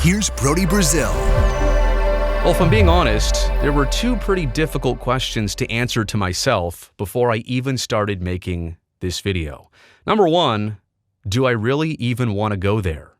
here's Brody Brazil. Well, if I'm being honest, there were two pretty difficult questions to answer to myself before I even started making this video. Number one, do I really even want to go there?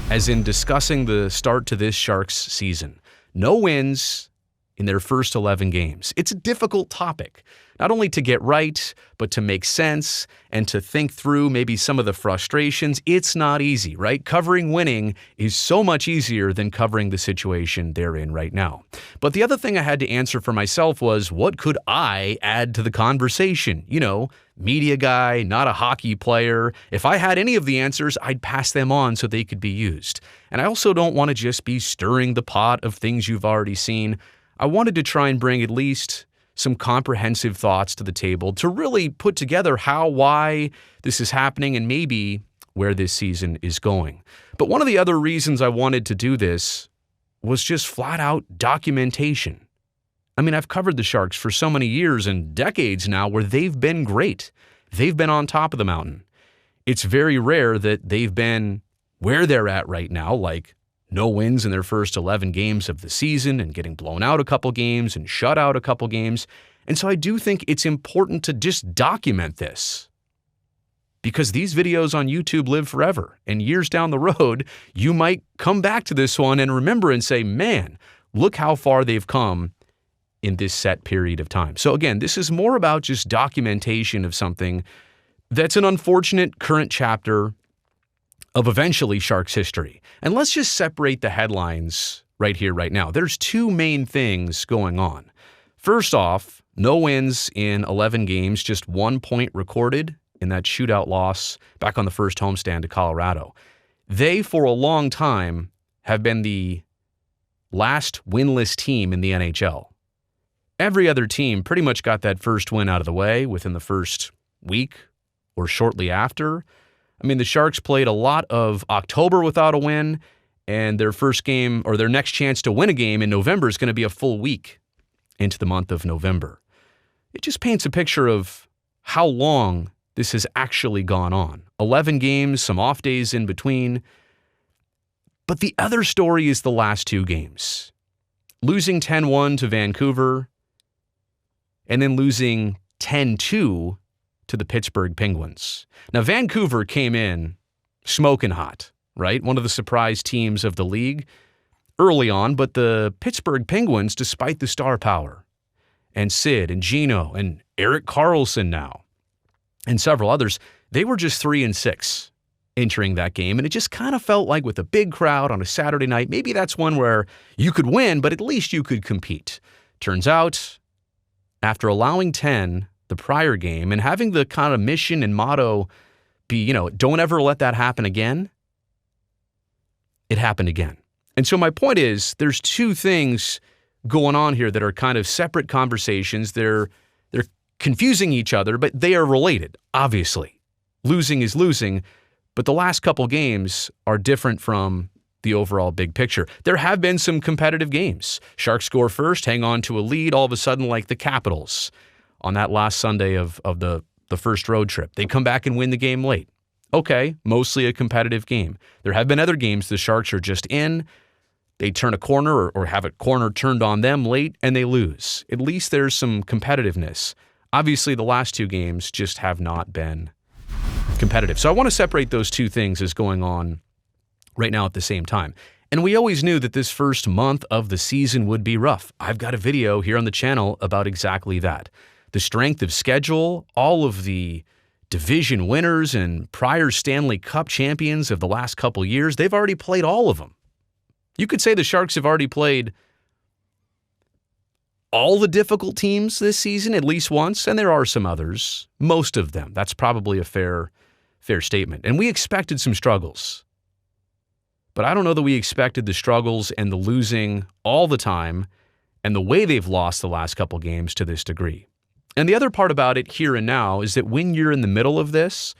As in discussing the start to this Sharks season. No wins in their first 11 games. It's a difficult topic, not only to get right, but to make sense and to think through maybe some of the frustrations. It's not easy, right? Covering winning is so much easier than covering the situation they're in right now. But the other thing I had to answer for myself was, what could I add to the conversation? You know, media guy, not a hockey player. If I had any of the answers, I'd pass them on so they could be used. And I also don't want to just be stirring the pot of things you've already seen. I wanted to try and bring at least some comprehensive thoughts to the table to really put together how, why this is happening and maybe where this season is going. But one of the other reasons I wanted to do this was just flat out documentation. I mean, I've covered the Sharks for so many years and decades now where they've been great. They've been on top of the mountain. It's very rare that they've been where they're at right now, like no wins in their first 11 games of the season and getting blown out a couple games and shut out a couple games. And so I do think it's important to just document this because these videos on YouTube live forever. And years down the road, you might come back to this one and remember and say, man, look how far they've come in this set period of time. So again, this is more about just documentation of something that's an unfortunate current chapter of eventually Sharks history. And let's just separate the headlines right here, right now. There's two main things going on. First off, no wins in 11 games, just 1 point recorded in that shootout loss back on the first homestand to Colorado. They, for a long time, have been the last winless team in the NHL. Every other team pretty much got that first win out of the way within the first week or shortly after. I mean, the Sharks played a lot of October without a win, and their first game or their next chance to win a game in November is going to be a full week into the month of November. It just paints a picture of how long this has actually gone on. 11 games, some off days in between. But the other story is the last two games. Losing 10-1 to Vancouver, and then losing 10-2 to the Pittsburgh Penguins. Now, Vancouver came in smoking hot, right? One of the surprise teams of the league early on, but the Pittsburgh Penguins, despite the star power, and Sid and Gino and Erik Karlsson now, and several others, they were just 3-6 entering that game, and it just kind of felt like with a big crowd on a Saturday night, maybe that's one where you could win, but at least you could compete. Turns out, after allowing 10 the prior game and having the kind of mission and motto be, don't ever let that happen again, it happened again. And so my point is, there's two things going on here that are kind of separate conversations. They're confusing each other, but they are related, obviously. Losing is losing, but the last couple games are different from the overall big picture. There have been some competitive games. Sharks score first, hang on to a lead, all of a sudden like the Capitals on that last Sunday of the first road trip. They come back and win the game late. Okay, mostly a competitive game. There have been other games the Sharks are just in. They turn a corner or have a corner turned on them late and they lose. At least there's some competitiveness. Obviously, the last two games just have not been competitive. So I want to separate those two things as going on right now at the same time. And we always knew that this first month of the season would be rough. I've got a video here on the channel about exactly that. The strength of schedule, all of the division winners and prior Stanley Cup champions of the last couple years, they've already played all of them. You could say the Sharks have already played all the difficult teams this season at least once, and there are some others, most of them. That's probably a fair statement. And we expected some struggles. But I don't know that we expected the struggles and the losing all the time and the way they've lost the last couple games to this degree. And the other part about it here and now is that when you're in the middle of this,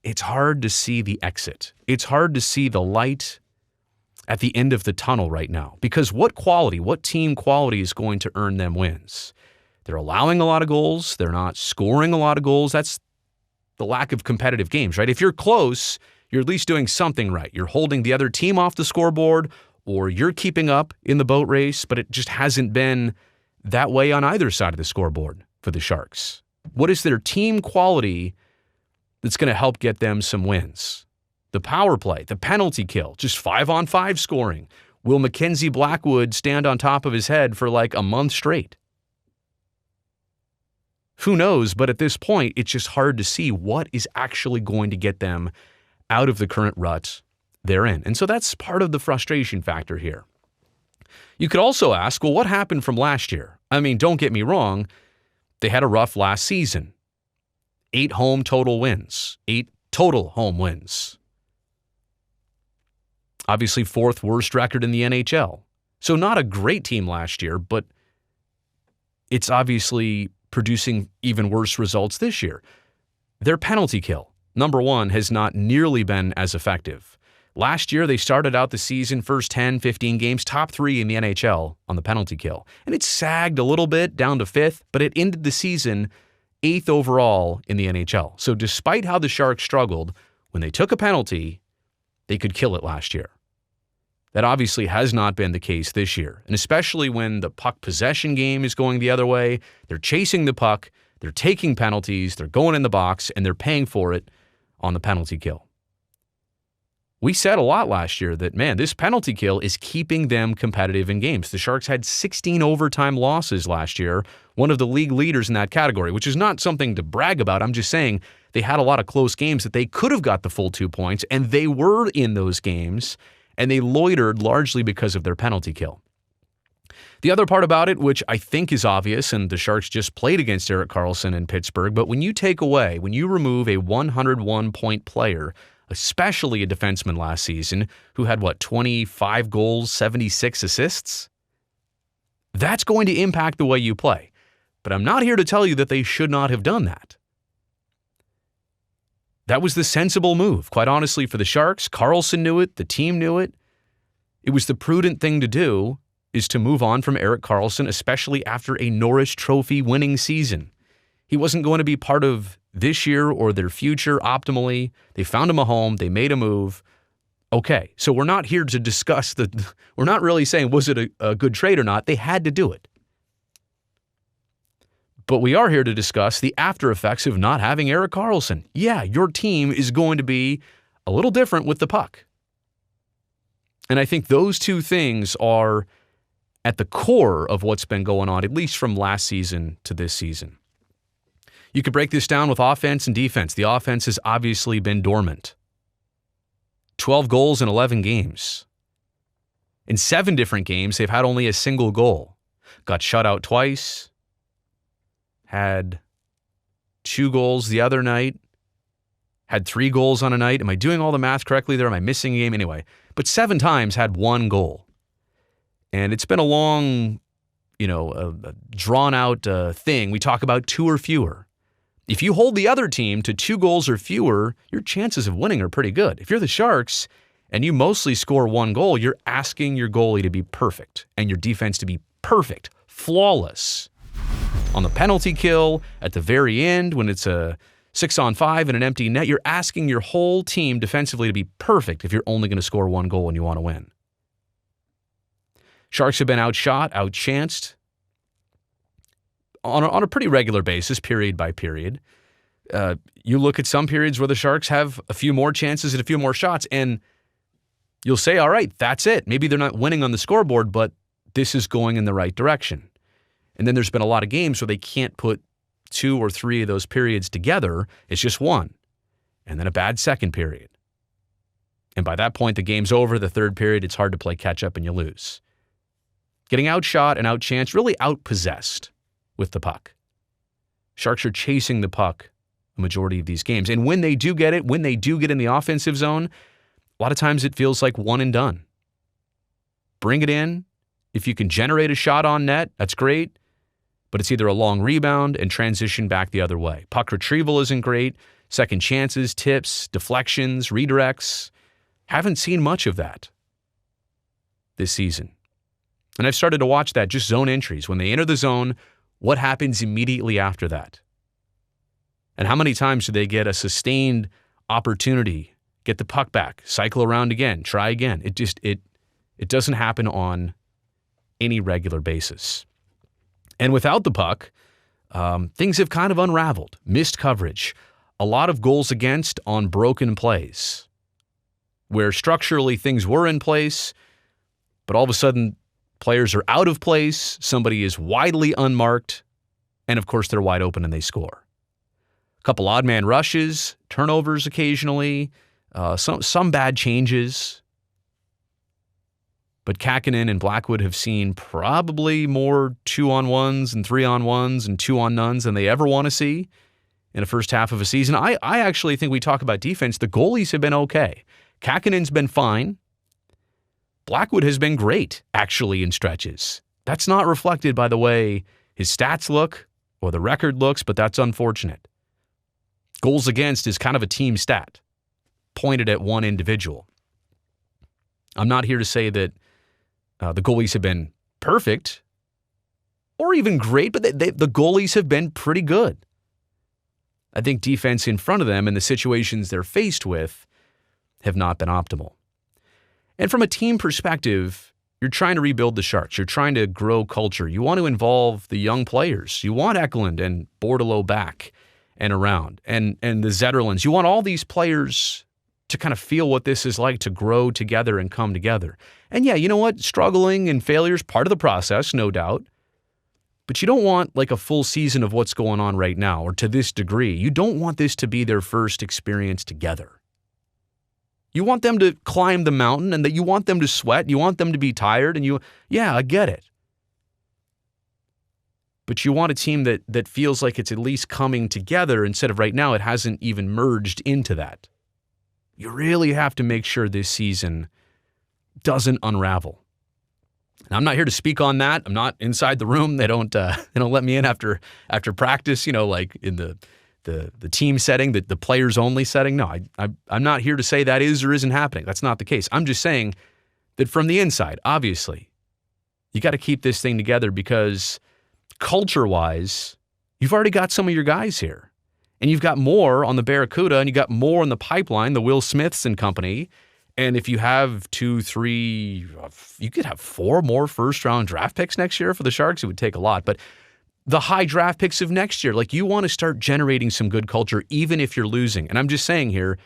it's hard to see the exit. It's hard to see the light at the end of the tunnel right now. Because what team quality is going to earn them wins? They're allowing a lot of goals. They're not scoring a lot of goals. That's the lack of competitive games, right? If you're close, you're at least doing something right. You're holding the other team off the scoreboard, or you're keeping up in the boat race, but it just hasn't been that way on either side of the scoreboard for the Sharks? What is their team quality that's going to help get them some wins? The power play, the penalty kill, just 5-on-5 scoring. Will Mackenzie Blackwood stand on top of his head for like a month straight? Who knows, but at this point, it's just hard to see what is actually going to get them out of the current rut they're in. And so that's part of the frustration factor here. You could also ask, well, what happened from last year? I mean, don't get me wrong, they had a rough last season. 8 home total wins, 8 total home wins. Obviously, 4th worst record in the NHL. So not a great team last year, but it's obviously producing even worse results this year. Their penalty kill, number 1, has not nearly been as effective. Last year, they started out the season, first 10, 15 games, top 3 in the NHL on the penalty kill. And it sagged a little bit down to 5th, but it ended the season 8th overall in the NHL. So despite how the Sharks struggled, when they took a penalty, they could kill it last year. That obviously has not been the case this year, and especially when the puck possession game is going the other way. They're chasing the puck, they're taking penalties, they're going in the box, and they're paying for it on the penalty kill. We said a lot last year that, man, this penalty kill is keeping them competitive in games. The Sharks had 16 overtime losses last year, one of the league leaders in that category, which is not something to brag about. I'm just saying they had a lot of close games that they could have got the full 2 points, and they were in those games, and they loitered largely because of their penalty kill. The other part about it, which I think is obvious, and the Sharks just played against Erik Karlsson in Pittsburgh, but when you remove a 101-point player, especially a defenseman last season, who had, 25 goals, 76 assists? That's going to impact the way you play. But I'm not here to tell you that they should not have done that. That was the sensible move, quite honestly, for the Sharks. Karlsson knew it. The team knew it. It was the prudent thing to do, is to move on from Erik Karlsson, especially after a Norris Trophy winning season. He wasn't going to be part of this year or their future optimally. They found him a home. They made a move. Okay, so we're not here to discuss we're not really saying, was it a good trade or not? They had to do it. But we are here to discuss the after effects of not having Erik Karlsson. Yeah, your team is going to be a little different with the puck. And I think those two things are at the core of what's been going on, at least from last season to this season. You could break this down with offense and defense. The offense has obviously been dormant. 12 goals in 11 games. In 7 different games, they've had only a single goal. Got shut out twice. Had 2 goals the other night. Had 3 goals on a night. Am I doing all the math correctly there? Am I missing a game? Anyway, but 7 times had 1 goal. And it's been a long, a drawn-out thing. We talk about 2 or fewer. If you hold the other team to 2 goals or fewer, your chances of winning are pretty good. If you're the Sharks and you mostly score 1 goal, you're asking your goalie to be perfect and your defense to be perfect, flawless. On the penalty kill, at the very end, when it's a 6-on-5 and an empty net, you're asking your whole team defensively to be perfect if you're only going to score 1 goal and you want to win. Sharks have been outshot, outchanced on a pretty regular basis, period by period. You look at some periods where the Sharks have a few more chances and a few more shots, and you'll say, all right, that's it. Maybe they're not winning on the scoreboard, but this is going in the right direction. And then there's been a lot of games where they can't put 2 or 3 of those periods together. It's just one. And then a bad second period. And by that point, the game's over. The third period, it's hard to play catch up and you lose. Getting outshot and outchanced, really outpossessed with the puck. Sharks are chasing the puck a majority of these games. And when they do get it, when they do get in the offensive zone, a lot of times it feels like one and done. Bring it in. If you can generate a shot on net, that's great. But it's either a long rebound and transition back the other way. Puck retrieval isn't great. Second chances, tips, deflections, redirects. Haven't seen much of that this season. And I've started to watch that, just zone entries. When they enter the zone, what happens immediately after that? And how many times do they get a sustained opportunity, get the puck back, cycle around again, try again? It doesn't happen on any regular basis. And without the puck, things have kind of unraveled. Missed coverage, a lot of goals against on broken plays, where structurally things were in place, but all of a sudden players are out of place, somebody is widely unmarked, and of course they're wide open and they score. A couple odd man rushes, turnovers occasionally, some bad changes. But Kähkönen and Blackwood have seen probably more 2-on-1s and 3-on-1s and 2-on-nones than they ever want to see in the first half of a season. I actually think we talk about defense. The goalies have been okay. Kähkönen's been fine. Blackwood has been great, actually, in stretches. That's not reflected by the way his stats look or the record looks, but that's unfortunate. Goals against is kind of a team stat, pointed at one individual. I'm not here to say that the goalies have been perfect or even great, but the goalies have been pretty good. I think defense in front of them and the situations they're faced with have not been optimal. And from a team perspective, you're trying to rebuild the Sharks. You're trying to grow culture. You want to involve the young players. You want Eklund and Bordelot back and around, and the Zetterlands. You want all these players to kind of feel what this is like to grow together and come together. And yeah, you know what? Struggling and failure is part of the process, no doubt. But you don't want like a full season of what's going on right now, or to this degree. You don't want this to be their first experience together. You want them to climb the mountain, and that you want them to sweat. You want them to be tired, and yeah, I get it. But you want a team that feels like it's at least coming together instead of right now it hasn't even merged into that. You really have to make sure this season doesn't unravel. And I'm not here to speak on that. I'm not inside the room. They don't let me in after practice, like in the team setting, the players only setting. No, I'm not here to say that is or isn't happening. That's not the case. I'm just saying that from the inside, obviously, you got to keep this thing together because culture-wise, you've already got some of your guys here. And you've got more on the Barracuda, and you got more in the pipeline, the Will Smiths and company. And if you have 2, 3, you could have 4 more first-round draft picks next year for the Sharks. It would take a lot. But the high draft picks of next year, you want to start generating some good culture, even if you're losing. And I'm just saying here,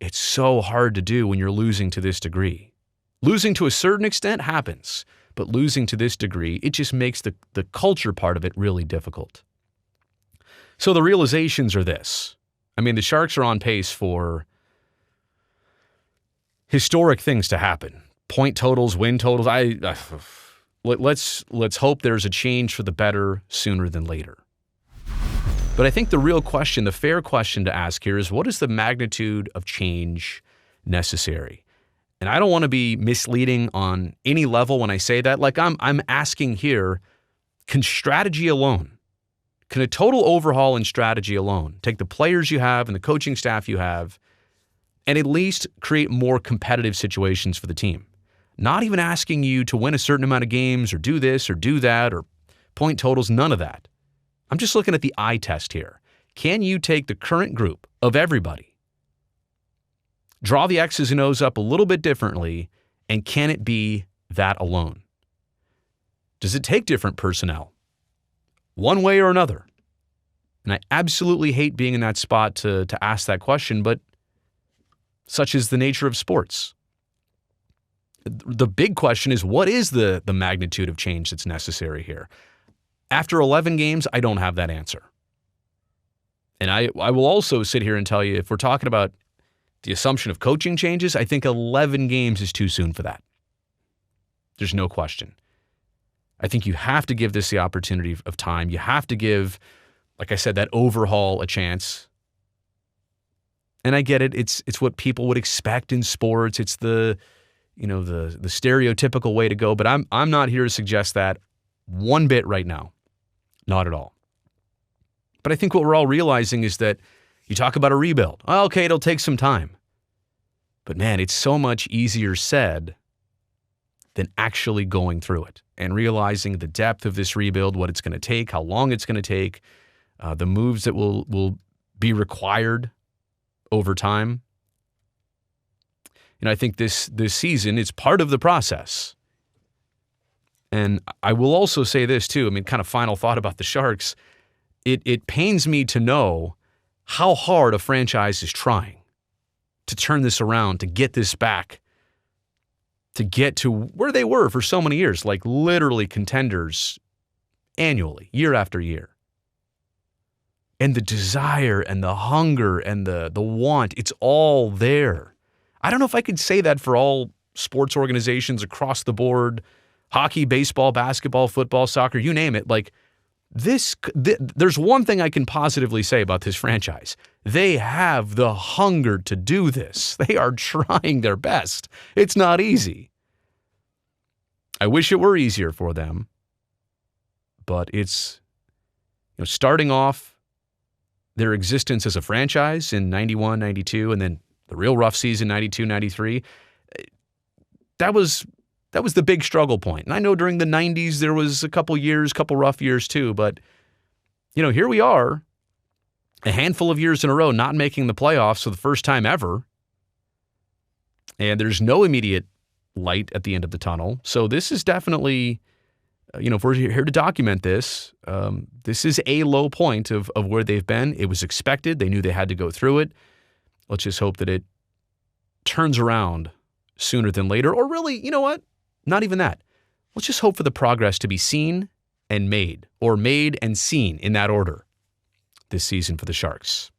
it's so hard to do when you're losing to this degree. Losing to a certain extent happens, but losing to this degree, it just makes the culture part of it really difficult. So the realizations are this. I mean, the Sharks are on pace for historic things to happen. Point totals, win totals. Let's hope there's a change for the better sooner than later. But I think the real question, the fair question to ask here is, what is the magnitude of change necessary? And I don't want to be misleading on any level when I say that. I'm asking here, can strategy alone, can a total overhaul in strategy alone take the players you have and the coaching staff you have and at least create more competitive situations for the team? Not even asking you to win a certain amount of games or do this or do that or point totals, none of that. I'm just looking at the eye test here. Can you take the current group of everybody, draw the X's and O's up a little bit differently, and can it be that alone? Does it take different personnel, one way or another? And I absolutely hate being in that spot to ask that question, but such is the nature of sports. The big question is, what is the magnitude of change that's necessary here? After 11 games, I don't have that answer. And I will also sit here and tell you, if we're talking about the assumption of coaching changes, I think 11 games is too soon for that. There's no question. I think you have to give this the opportunity of time. You have to give, like I said, that overhaul a chance. And I get it. It's what people would expect in sports. It's the stereotypical way to go. But I'm not here to suggest that one bit right now. Not at all. But I think what we're all realizing is that you talk about a rebuild. Oh, okay, it'll take some time. But man, it's so much easier said than actually going through it and realizing the depth of this rebuild, what it's going to take, how long it's going to take, the moves that will be required over time. I think this season is part of the process. And I will also say this too. Kind of final thought about the Sharks. It pains me to know how hard a franchise is trying to turn this around, to get this back, to get to where they were for so many years, like literally contenders annually, year after year. And the desire and the hunger and the want, it's all there. I don't know if I could say that for all sports organizations across the board, hockey, baseball, basketball, football, soccer, you name it. Like there's one thing I can positively say about this franchise. They have the hunger to do this. They are trying their best. It's not easy. I wish it were easier for them, but it's, starting off their existence as a franchise in 91, 92, and then the real rough season, 92, 93, that was the big struggle point. And I know during the 90s, there was a couple rough years too, but, here we are, a handful of years in a row not making the playoffs for the first time ever, and there's no immediate light at the end of the tunnel. So this is definitely, if we're here to document this, this is a low point of where they've been. It was expected. They knew they had to go through it. Let's just hope that it turns around sooner than later. Or really, you know what? Not even that. Let's just hope for the progress to be seen and made, or made and seen in that order this season for the Sharks.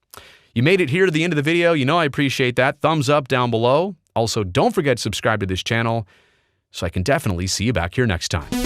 You made it here to the end of the video. I appreciate that. Thumbs up down below. Also, don't forget to subscribe to this channel so I can definitely see you back here next time.